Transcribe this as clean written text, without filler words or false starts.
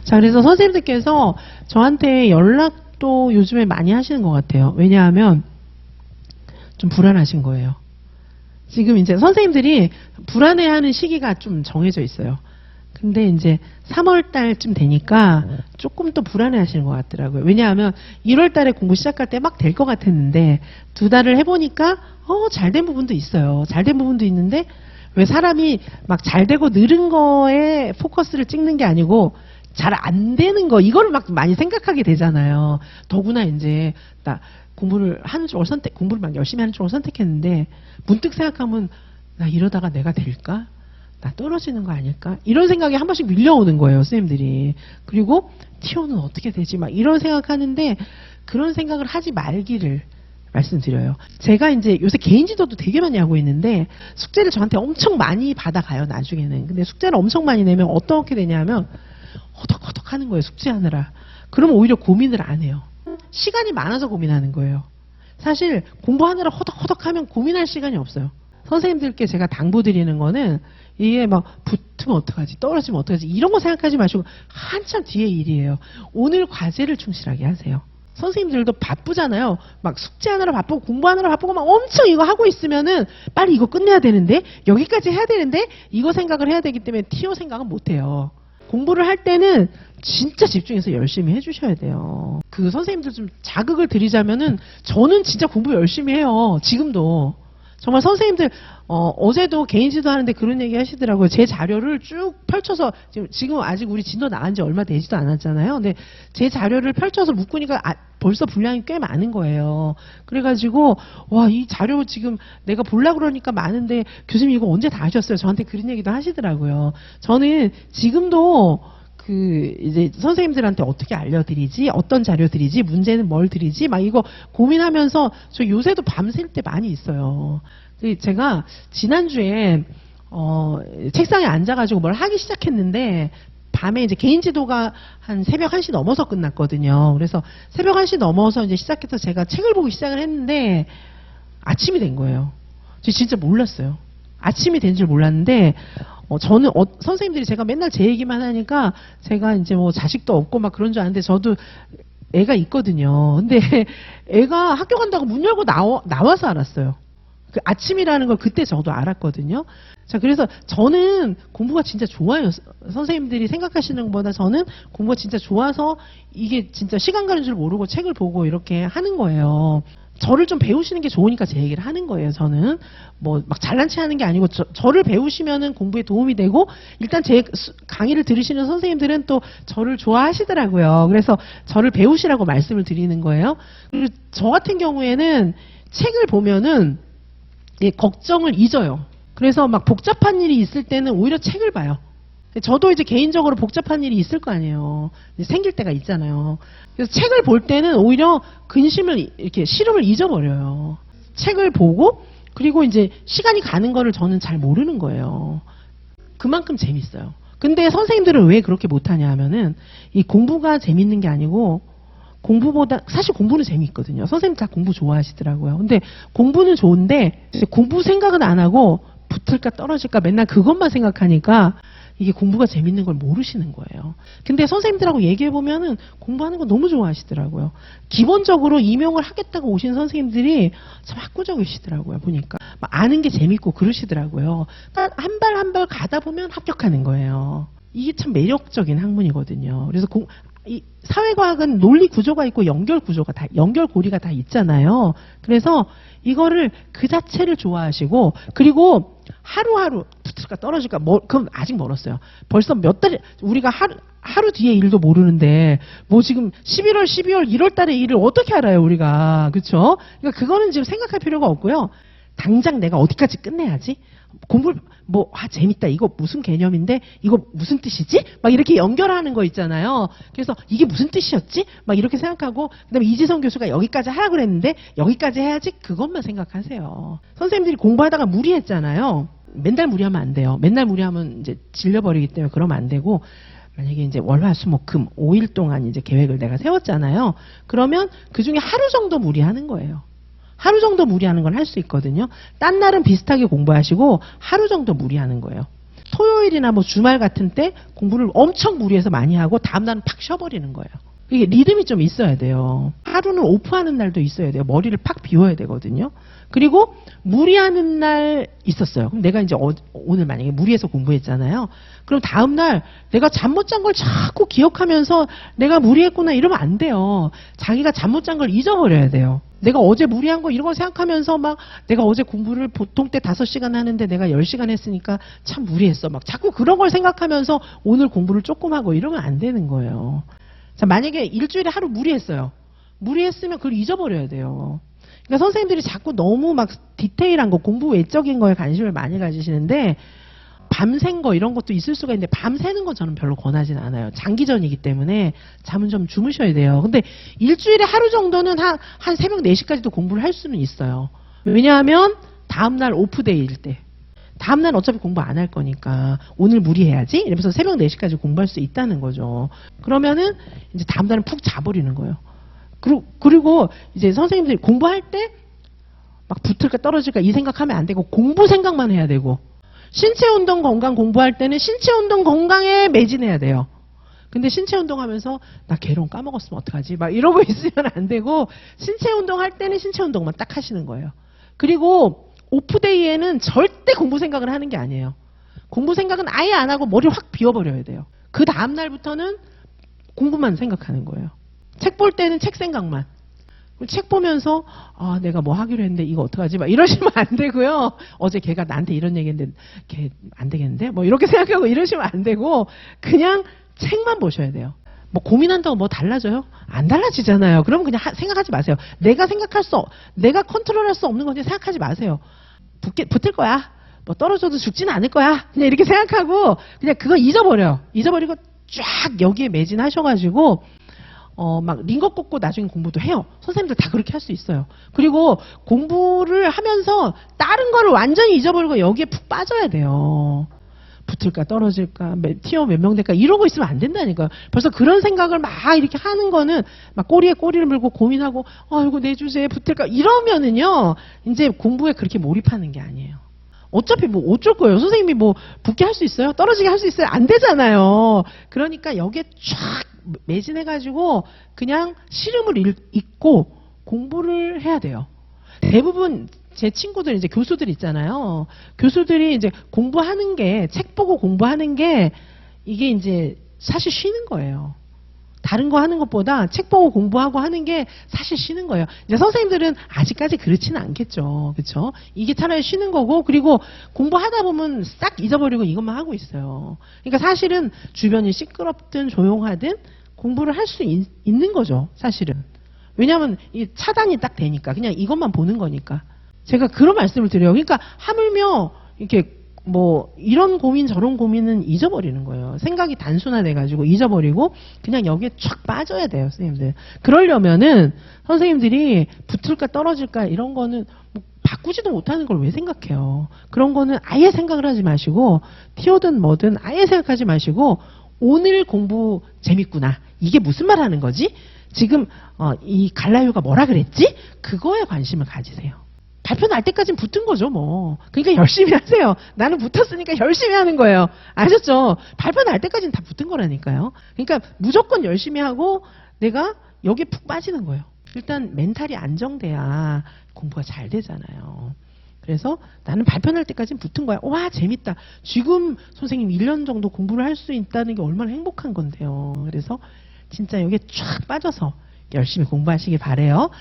자, 그래서 선생님들께서 저한테 연락도 요즘에 많이 하시는 것 같아요. 왜냐하면 좀 불안하신 거예요. 지금 이제 선생님들이 불안해하는 시기가 좀 정해져 있어요. 근데 이제 3월 달쯤 되니까 조금 더 불안해 하시는 것 같더라고요. 왜냐하면 1월 달에 공부 시작할 때 막 될 것 같았는데 2달을 해보니까 잘된 부분도 있어요. 잘된 부분도 있는데 왜 사람이 막 잘되고 늘은 거에 포커스를 찍는 게 아니고 잘 안 되는 거 이거를 막 많이 생각하게 되잖아요. 더구나 이제 나 공부를 하는 쪽을 공부를 막 열심히 하는 쪽을 선택했는데 문득 생각하면 나 이러다가 내가 될까? 나 떨어지는 거 아닐까? 이런 생각이 한 번씩 밀려오는 거예요, 선생님들이. 그리고 티오는 어떻게 되지? 막 이런 생각하는데 그런 생각을 하지 말기를 말씀드려요. 제가 이제 요새 개인 지도도 되게 많이 하고 있는데 숙제를 저한테 엄청 많이 받아가요, 나중에는. 근데 숙제를 엄청 많이 내면 어떻게 되냐면 허덕허덕 하는 거예요, 숙제하느라. 그러면 오히려 고민을 안 해요. 시간이 많아서 고민하는 거예요. 사실 공부하느라 허덕허덕하면 고민할 시간이 없어요. 선생님들께 제가 당부드리는 거는 이게 막 붙으면 어떡하지, 떨어지면 어떡하지 이런 거 생각하지 마시고 한참 뒤의 일이에요. 오늘 과제를 충실하게 하세요. 선생님들도 바쁘잖아요. 막 숙제하느라 바쁘고 공부하느라 바쁘고 막 엄청 이거 하고 있으면은 빨리 이거 끝내야 되는데 여기까지 해야 되는데 이거 생각을 해야 되기 때문에 티오 생각은 못 해요. 공부를 할 때는 진짜 집중해서 열심히 해주셔야 돼요. 그 선생님들 좀 자극을 드리자면은 저는 진짜 공부 열심히 해요. 지금도. 정말 선생님들 어제도 개인 지도 하는데 그런 얘기 하시더라고요. 제 자료를 쭉 펼쳐서 지금 아직 우리 진도 나간 지 얼마 되지도 않았잖아요. 근데 제 자료를 펼쳐서 묶으니까 벌써 분량이 꽤 많은 거예요. 그래가지고 와, 이 자료 지금 내가 보려고 그러니까 많은데 교수님 이거 언제 다 하셨어요? 저한테 그런 얘기도 하시더라고요. 저는 지금도 이제 선생님들한테 어떻게 알려드리지? 어떤 자료 드리지? 문제는 뭘 드리지? 막 이거 고민하면서 저 요새도 밤샐 때 많이 있어요. 제가 지난주에, 책상에 앉아가지고 뭘 하기 시작했는데, 밤에 이제 개인 지도가 한 새벽 1시 넘어서 끝났거든요. 그래서 새벽 1시 넘어서 이제 시작해서 제가 책을 보기 시작을 했는데, 아침이 된 거예요. 저 진짜 몰랐어요. 아침이 된 줄 몰랐는데, 저는 선생님들이 제가 맨날 제 얘기만 하니까 제가 이제 뭐 자식도 없고 막 그런 줄 아는데 저도 애가 있거든요. 근데 애가 학교 간다고 문 열고 나와서 알았어요. 그 아침이라는 걸 그때 저도 알았거든요. 자, 그래서 저는 공부가 진짜 좋아요. 선생님들이 생각하시는 것보다 저는 공부가 진짜 좋아서 이게 진짜 시간 가는 줄 모르고 책을 보고 이렇게 하는 거예요. 저를 좀 배우시는 게 좋으니까 제 얘기를 하는 거예요. 저는 뭐 막 잘난 체 하는 게 아니고 저를 배우시면은 공부에 도움이 되고 일단 제 강의를 들으시는 선생님들은 또 저를 좋아하시더라고요. 그래서 저를 배우시라고 말씀을 드리는 거예요. 그리고 저 같은 경우에는 책을 보면은 걱정을 잊어요. 그래서 막 복잡한 일이 있을 때는 오히려 책을 봐요. 저도 이제 개인적으로 복잡한 일이 있을 거 아니에요. 생길 때가 있잖아요. 그래서 책을 볼 때는 오히려 근심을 이렇게 시름을 잊어버려요. 책을 보고 그리고 이제 시간이 가는 거를 저는 잘 모르는 거예요. 그만큼 재밌어요. 근데 선생님들은 왜 그렇게 못하냐 하면은 이 공부가 재밌는 게 아니고 공부보다 사실 공부는 재미있거든요. 선생님 다 공부 좋아하시더라고요. 근데 공부는 좋은데 공부 생각은 안 하고 붙을까 떨어질까 맨날 그것만 생각하니까 이게 공부가 재밌는 걸 모르시는 거예요. 근데 선생님들하고 얘기해보면은 공부하는 거 너무 좋아하시더라고요. 기본적으로 임용을 하겠다고 오신 선생님들이 참 학구적이시더라고요, 보니까. 막 아는 게 재밌고 그러시더라고요. 그러니까 한 발 한 발 가다 보면 합격하는 거예요. 이게 참 매력적인 학문이거든요. 그래서 이 사회과학은 논리 구조가 있고 연결 고리가 다 있잖아요. 그래서 이거를 그 자체를 좋아하시고 그리고 하루하루 붙을까 떨어질까 그럼 아직 멀었어요. 벌써 몇 달 우리가 하루 뒤에 일도 모르는데 뭐 지금 11월, 12월, 1월 달에 일을 어떻게 알아요, 우리가. 그렇죠? 그러니까 그거는 지금 생각할 필요가 없고요. 당장 내가 어디까지 끝내야지? 공부를 재밌다. 이거 무슨 개념인데 이거 무슨 뜻이지? 막 이렇게 연결하는 거 있잖아요. 그래서 이게 무슨 뜻이었지? 막 이렇게 생각하고 그다음에 이지성 교수가 여기까지 하라 그랬는데 여기까지 해야지 그것만 생각하세요. 선생님들이 공부하다가 무리했잖아요. 맨날 무리하면 안 돼요. 맨날 무리하면 이제 질려버리기 때문에 그러면 안 되고 만약에 이제 월화수목금 5일 동안 이제 계획을 내가 세웠잖아요. 그러면 그 중에 하루 정도 무리하는 거예요. 하루 정도 무리하는 건 할 수 있거든요. 딴 날은 비슷하게 공부하시고 하루 정도 무리하는 거예요. 토요일이나 뭐 주말 같은 때 공부를 엄청 무리해서 많이 하고 다음날은 팍 쉬어버리는 거예요. 이게 리듬이 좀 있어야 돼요. 하루는 오프하는 날도 있어야 돼요. 머리를 팍 비워야 되거든요. 그리고 무리하는 날 있었어요. 그럼 내가 이제 오늘 만약에 무리해서 공부했잖아요. 그럼 다음날 내가 잠 못 잔 걸 자꾸 기억하면서 내가 무리했구나 이러면 안 돼요. 자기가 잠 못 잔 걸 잊어버려야 돼요. 내가 어제 무리한 거 이런 거 생각하면서 막 내가 어제 공부를 보통 때 5시간 하는데 내가 10시간 했으니까 참 무리했어. 막 자꾸 그런 걸 생각하면서 오늘 공부를 조금 하고 이러면 안 되는 거예요. 자, 만약에 일주일에 하루 무리했어요. 무리했으면 그걸 잊어버려야 돼요. 그러니까 선생님들이 자꾸 너무 막 디테일한 거, 공부 외적인 거에 관심을 많이 가지시는데 밤샌 거 이런 것도 있을 수가 있는데 밤새는 거 저는 별로 권하진 않아요. 장기전이기 때문에 잠은 좀 주무셔야 돼요. 근데 일주일에 하루 정도는 한 새벽 4시까지도 공부를 할 수는 있어요. 왜냐하면 다음날 오프데이일 때. 다음날 어차피 공부 안 할 거니까 오늘 무리해야지 이러면서 새벽 4시까지 공부할 수 있다는 거죠. 그러면은 이제 다음날은 푹 자버리는 거예요. 그리고 이제 선생님들이 공부할 때 막 붙을까 떨어질까 이 생각하면 안 되고 공부 생각만 해야 되고 신체 운동 건강 공부할 때는 신체 운동 건강에 매진해야 돼요. 근데 신체 운동 하면서 나 개론 까먹었으면 어떡하지? 막 이러고 있으면 안 되고 신체 운동 할 때는 신체 운동만 딱 하시는 거예요. 그리고 오프데이에는 절대 공부 생각을 하는 게 아니에요. 공부 생각은 아예 안 하고 머리 확 비워버려야 돼요. 그 다음날부터는 공부만 생각하는 거예요. 책 볼 때는 책 생각만. 책 보면서 아 내가 뭐 하기로 했는데 이거 어떡하지? 막 이러시면 안 되고요. 어제 걔가 나한테 이런 얘기했는데 걔 안 되겠는데? 뭐 이렇게 생각하고 이러시면 안 되고 그냥 책만 보셔야 돼요. 뭐 고민한다고 뭐 달라져요? 안 달라지잖아요. 그러면 그냥 생각하지 마세요. 내가 컨트롤할 수 없는 건지 생각하지 마세요. 붙을 거야. 뭐 떨어져도 죽지는 않을 거야. 그냥 이렇게 생각하고 그냥 그거 잊어버려요. 잊어버리고 쫙 여기에 매진하셔가지고 막 링거 꽂고 나중에 공부도 해요. 선생님들 다 그렇게 할 수 있어요. 그리고 공부를 하면서 다른 거를 완전히 잊어버리고 여기에 푹 빠져야 돼요. 붙을까 떨어질까 티어 몇 명 될까 이러고 있으면 안 된다니까요. 벌써 그런 생각을 막 이렇게 하는 거는 막 꼬리에 꼬리를 물고 고민하고 이거 내 주제에 붙을까 이러면은요 이제 공부에 그렇게 몰입하는 게 아니에요. 어차피 뭐 어쩔 거예요. 선생님이 뭐 붙게 할 수 있어요? 떨어지게 할 수 있어요? 안 되잖아요. 그러니까 여기에 쫙 매진해가지고 그냥 시름을 잊고 공부를 해야 돼요. 대부분 제 친구들 이제 교수들 있잖아요. 교수들이 이제 공부하는 게 책 보고 공부하는 게 이게 이제 사실 쉬는 거예요. 다른 거 하는 것보다 책 보고 공부하고 하는 게 사실 쉬는 거예요. 이제 선생님들은 아직까지 그렇지는 않겠죠. 그렇죠? 이게 차라리 쉬는 거고 그리고 공부하다 보면 싹 잊어버리고 이것만 하고 있어요. 그러니까 사실은 주변이 시끄럽든 조용하든 공부를 할 수 있는 거죠. 사실은. 왜냐하면 이 차단이 딱 되니까 그냥 이것만 보는 거니까. 제가 그런 말씀을 드려요. 그러니까 하물며 이렇게 뭐 이런 고민 저런 고민은 잊어버리는 거예요. 생각이 단순화돼가지고 잊어버리고 그냥 여기에 쫙 빠져야 돼요. 선생님들. 그러려면은 선생님들이 붙을까 떨어질까 이런 거는 뭐 바꾸지도 못하는 걸 왜 생각해요. 그런 거는 아예 생각을 하지 마시고 티오든 뭐든 아예 생각하지 마시고 오늘 공부 재밌구나. 이게 무슨 말 하는 거지? 지금 이 갈라유가 뭐라 그랬지? 그거에 관심을 가지세요. 발표 날 때까지는 붙은 거죠, 뭐. 그러니까 열심히 하세요. 나는 붙었으니까 열심히 하는 거예요. 아셨죠? 발표 날 때까지는 다 붙은 거라니까요. 그러니까 무조건 열심히 하고 내가 여기에 푹 빠지는 거예요. 일단 멘탈이 안정돼야 공부가 잘 되잖아요. 그래서 나는 발표 날 때까지는 붙은 거야. 와, 재밌다. 지금 선생님 1년 정도 공부를 할 수 있다는 게 얼마나 행복한 건데요. 그래서 진짜 여기에 쫙 빠져서 열심히 공부하시길 바래요.